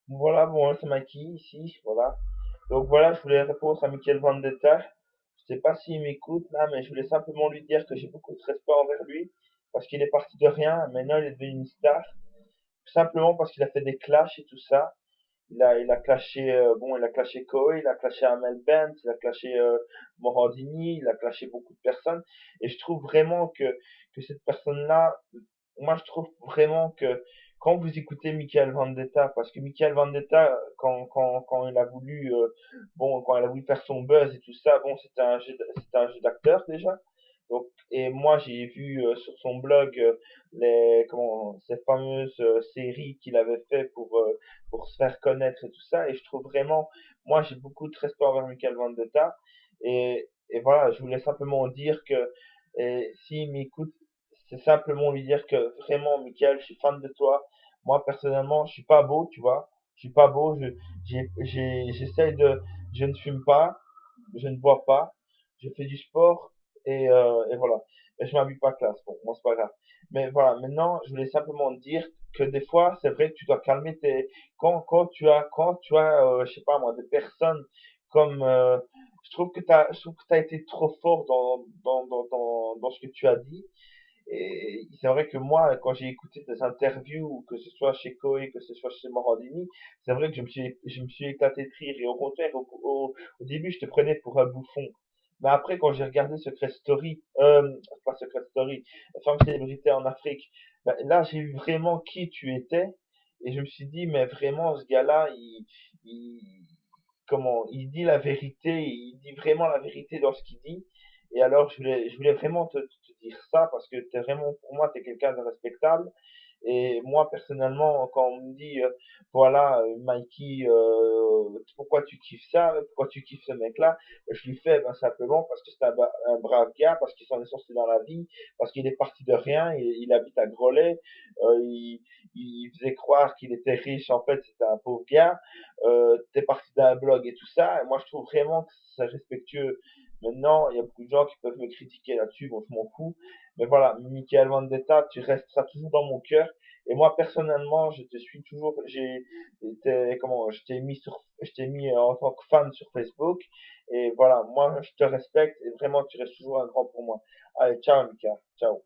Voilà, bon, c'est Mikey ici, voilà. Donc voilà, je voulais répondre à Michael Vendetta. Je sais pas s'il m'écoute là, mais je voulais simplement lui dire que j'ai beaucoup de respect envers lui, parce qu'il est parti de rien, maintenant il est devenu une star, tout simplement parce qu'il a fait des clashs et tout ça. Il a clashé, bon, il a clashé Koei, il a clashé Amel Bent, il a clashé Morandini, il a clashé beaucoup de personnes, et je trouve vraiment que cette personne-là, moi je trouve vraiment que quand vous écoutez Michael Vendetta, parce que Michael Vendetta, quand il a voulu, bon, quand il a voulu faire son buzz et tout ça, bon, c'était un jeu d'acteur déjà. Donc, et moi j'ai vu sur son blog ces fameuses séries qu'il avait fait pour se faire connaître et tout ça. Et je trouve vraiment, moi j'ai beaucoup de respect envers Michael Vendetta. Et voilà, je voulais simplement dire que s'il m'écoute, c'est simplement lui dire que vraiment, Michael, je suis fan de toi. Moi, personnellement, je suis pas beau, tu vois. Je suis pas beau. J'essaie de, je ne fume pas, je ne bois pas, je fais du sport et voilà. Et je m'habille pas classe. Bon, moi, c'est pas grave. Mais voilà, maintenant, je voulais simplement dire que des fois, c'est vrai que tu dois calmer quand tu as, je sais pas moi, des personnes comme, je trouve que t'as été trop fort dans ce que tu as dit. Et c'est vrai que moi, quand j'ai écouté tes interviews, que ce soit chez Koei, que ce soit chez Morandini, c'est vrai que je me suis éclaté de rire. Et au contraire, au début, je te prenais pour un bouffon. Mais après, quand j'ai regardé Secret Story, pas Secret Story, Femme célébrité en Afrique, ben, là, j'ai vu vraiment qui tu étais. Et je me suis dit, mais vraiment, ce gars-là, il dit la vérité, il dit vraiment la vérité dans ce qu'il dit. Et alors, je voulais vraiment te dire ça parce que t'es vraiment, pour moi, t'es quelqu'un de respectable. Et moi, personnellement, quand on me dit, voilà, Mikey, pourquoi tu kiffes ça, pourquoi tu kiffes ce mec-là, je lui fais ben, simplement parce que c'est un brave gars, parce qu'il s'en est sorti dans la vie, parce qu'il est parti de rien, il habite à Grollet, il faisait croire qu'il était riche, en fait, c'était un pauvre gars, t'es parti d'un blog et tout ça, et moi, je trouve vraiment que c'est respectueux. Maintenant, il y a beaucoup de gens qui peuvent me critiquer là-dessus, bon, je m'en fous. Mais voilà, Michael Vendetta, tu resteras toujours dans mon cœur. Et moi, personnellement, je te suis toujours, je t'ai mis en tant que fan sur Facebook. Et voilà, moi, je te respecte et vraiment, tu restes toujours un grand pour moi. Allez, ciao, Mika. Ciao.